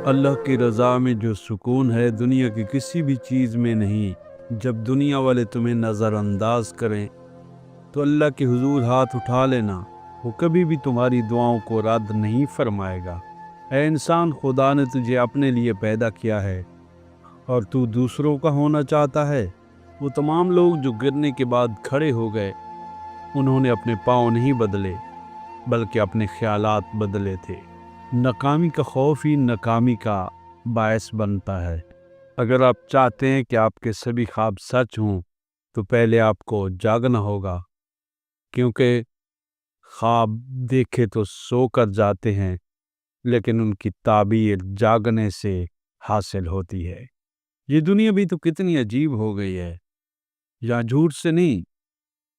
اللہ کی رضا میں جو سکون ہے دنیا کی کسی بھی چیز میں نہیں۔ جب دنیا والے تمہیں نظر انداز کریں تو اللہ کے حضور ہاتھ اٹھا لینا، وہ کبھی بھی تمہاری دعاؤں کو رد نہیں فرمائے گا۔ اے انسان، خدا نے تجھے اپنے لیے پیدا کیا ہے اور تو دوسروں کا ہونا چاہتا ہے۔ وہ تمام لوگ جو گرنے کے بعد کھڑے ہو گئے، انہوں نے اپنے پاؤں نہیں بدلے بلکہ اپنے خیالات بدلے تھے۔ ناکامی کا خوف ہی ناکامی کا باعث بنتا ہے۔ اگر آپ چاہتے ہیں کہ آپ کے سبھی خواب سچ ہوں تو پہلے آپ کو جاگنا ہوگا، کیونکہ خواب دیکھے تو سو کر جاتے ہیں لیکن ان کی تعبیر جاگنے سے حاصل ہوتی ہے۔ یہ دنیا بھی تو کتنی عجیب ہو گئی ہے، یہاں جھوٹ سے نہیں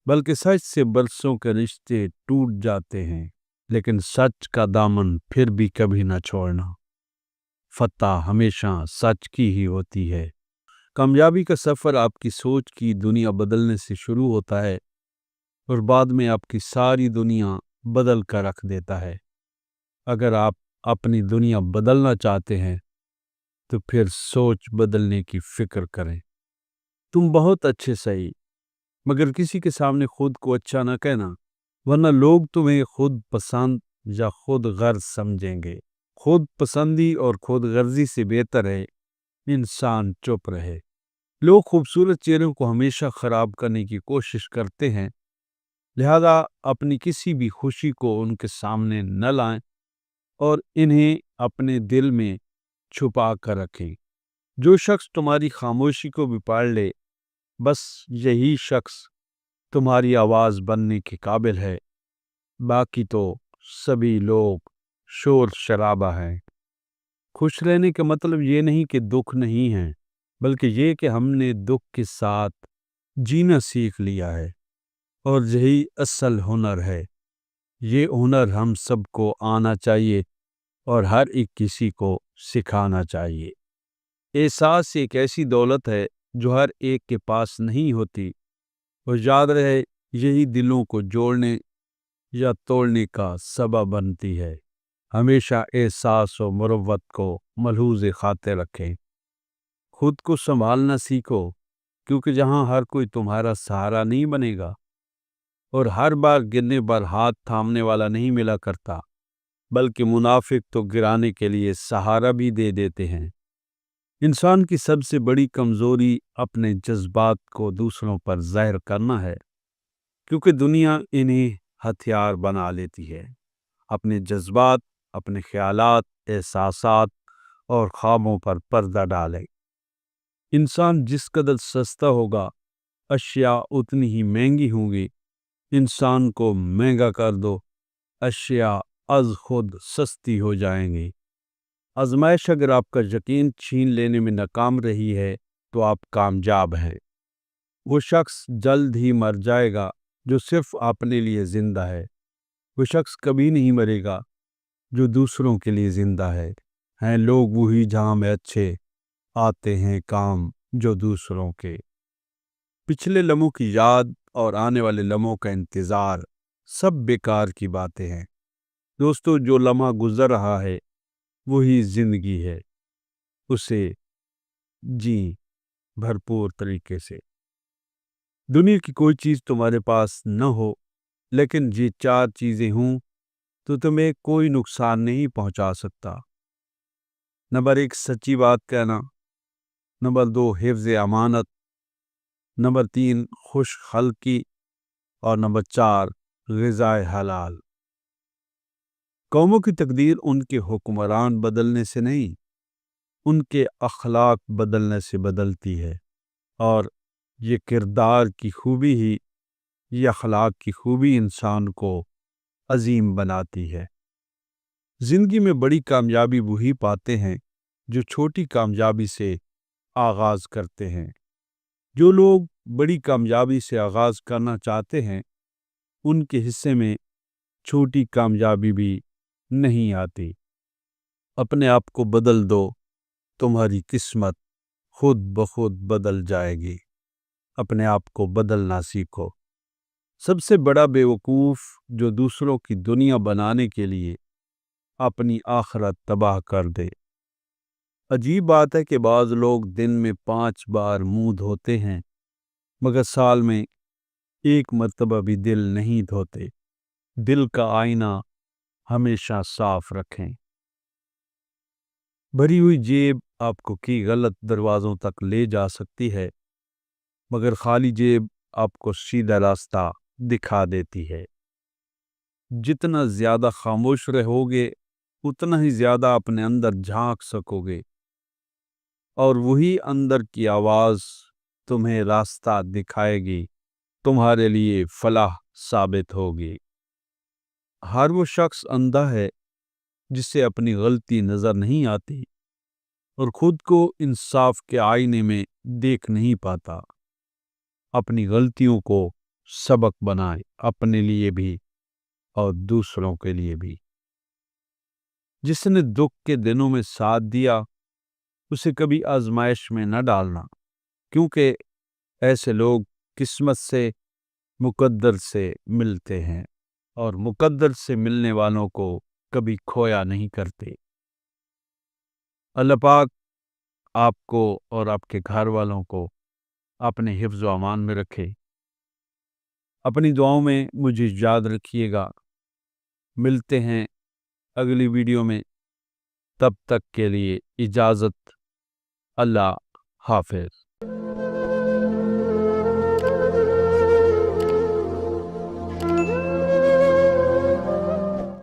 بلکہ سچ سے برسوں کے رشتے ٹوٹ جاتے ہیں، لیکن سچ کا دامن پھر بھی کبھی نہ چھوڑنا۔ فتح ہمیشہ سچ کی ہی ہوتی ہے۔ کامیابی کا سفر آپ کی سوچ کی دنیا بدلنے سے شروع ہوتا ہے اور بعد میں آپ کی ساری دنیا بدل کر رکھ دیتا ہے۔ اگر آپ اپنی دنیا بدلنا چاہتے ہیں تو پھر سوچ بدلنے کی فکر کریں۔ تم بہت اچھے صحیح، مگر کسی کے سامنے خود کو اچھا نہ کہنا، ورنہ لوگ تمہیں خود پسند یا خود غرض سمجھیں گے۔ خود پسندی اور خود غرضی سے بہتر ہے انسان چپ رہے۔ لوگ خوبصورت چہروں کو ہمیشہ خراب کرنے کی کوشش کرتے ہیں، لہذا اپنی کسی بھی خوشی کو ان کے سامنے نہ لائیں اور انہیں اپنے دل میں چھپا کر رکھیں۔ جو شخص تمہاری خاموشی کو بھی پڑھ لے، بس یہی شخص تمہاری آواز بننے کے قابل ہے، باقی تو سبھی لوگ شور شرابہ ہیں۔ خوش رہنے کا مطلب یہ نہیں کہ دکھ نہیں ہے، بلکہ یہ کہ ہم نے دکھ کے ساتھ جینا سیکھ لیا ہے، اور یہی اصل ہنر ہے۔ یہ ہنر ہم سب کو آنا چاہیے اور ہر ایک کسی کو سکھانا چاہیے۔ احساس ایک ایسی دولت ہے جو ہر ایک کے پاس نہیں ہوتی، اور یاد رہے یہی دلوں کو جوڑنے یا توڑنے کا سبب بنتی ہے۔ ہمیشہ احساس و مروت کو ملحوظ خاطر رکھیں۔ خود کو سنبھالنا سیکھو، کیونکہ جہاں ہر کوئی تمہارا سہارا نہیں بنے گا اور ہر بار گرنے پر ہاتھ تھامنے والا نہیں ملا کرتا، بلکہ منافق تو گرانے کے لیے سہارا بھی دے دیتے ہیں۔ انسان کی سب سے بڑی کمزوری اپنے جذبات کو دوسروں پر ظاہر کرنا ہے، کیونکہ دنیا انہیں ہتھیار بنا لیتی ہے۔ اپنے جذبات، اپنے خیالات، احساسات اور خوابوں پر پردہ ڈالے۔ انسان جس قدر سستا ہوگا، اشیاء اتنی ہی مہنگی ہوں گی۔ انسان کو مہنگا کر دو، اشیاء از خود سستی ہو جائیں گی۔ آزمائش اگر آپ کا یقین چھین لینے میں ناکام رہی ہے تو آپ کامیاب ہیں۔ وہ شخص جلد ہی مر جائے گا جو صرف اپنے لیے زندہ ہے۔ وہ شخص کبھی نہیں مرے گا جو دوسروں کے لیے زندہ ہے۔ ہیں لوگ وہی جہاں میں اچھے، آتے ہیں کام جو دوسروں کے۔ پچھلے لمحوں کی یاد اور آنے والے لمحوں کا انتظار سب بیکار کی باتیں ہیں۔ دوستو، جو لمحہ گزر رہا ہے وہی زندگی ہے، اسے جی بھرپور طریقے سے۔ دنیا کی کوئی چیز تمہارے پاس نہ ہو، لیکن یہ چار چیزیں ہوں تو تمہیں کوئی نقصان نہیں پہنچا سکتا۔ نمبر 1، سچی بات کہنا۔ نمبر 2، حفظ امانت۔ نمبر 3، خوش خلقی۔ اور نمبر 4، غذائے حلال۔ قوموں کی تقدیر ان کے حکمران بدلنے سے نہیں، ان کے اخلاق بدلنے سے بدلتی ہے، اور یہ کردار کی خوبی ہی، یہ اخلاق کی خوبی انسان کو عظیم بناتی ہے۔ زندگی میں بڑی کامیابی وہی پاتے ہیں جو چھوٹی کامیابی سے آغاز کرتے ہیں۔ جو لوگ بڑی کامیابی سے آغاز کرنا چاہتے ہیں، ان کے حصے میں چھوٹی کامیابی بھی نہیں آتی۔ اپنے آپ کو بدل دو، تمہاری قسمت خود بخود بدل جائے گی۔ اپنے آپ کو بدلنا سیکھو۔ سب سے بڑا بیوقوف جو دوسروں کی دنیا بنانے کے لیے اپنی آخرت تباہ کر دے۔ عجیب بات ہے کہ بعض لوگ دن میں 5 بار منہ دھوتے ہیں مگر سال میں 1 مرتبہ بھی دل نہیں دھوتے۔ دل کا آئینہ ہمیشہ صاف رکھیں۔ بھری ہوئی جیب آپ کو کی غلط دروازوں تک لے جا سکتی ہے مگر خالی جیب آپ کو سیدھا راستہ دکھا دیتی ہے۔ جتنا زیادہ خاموش رہو گے اتنا ہی زیادہ اپنے اندر جھانک سکو گے اور وہی اندر کی آواز تمہیں راستہ دکھائے گی، تمہارے لیے فلاح ثابت ہوگی۔ ہر وہ شخص اندھا ہے جسے اپنی غلطی نظر نہیں آتی اور خود کو انصاف کے آئینے میں دیکھ نہیں پاتا۔ اپنی غلطیوں کو سبق بنائے، اپنے لیے بھی اور دوسروں کے لیے بھی۔ جس نے دکھ کے دنوں میں ساتھ دیا اسے کبھی آزمائش میں نہ ڈالنا، کیونکہ ایسے لوگ قسمت سے، مقدر سے ملتے ہیں اور مقدر سے ملنے والوں کو کبھی کھویا نہیں کرتے۔ اللہ پاک آپ کو اور آپ کے گھر والوں کو اپنے حفظ و امان میں رکھے۔ اپنی دعاؤں میں مجھے یاد رکھیے گا۔ ملتے ہیں اگلی ویڈیو میں، تب تک کے لیے اجازت۔ اللہ حافظ۔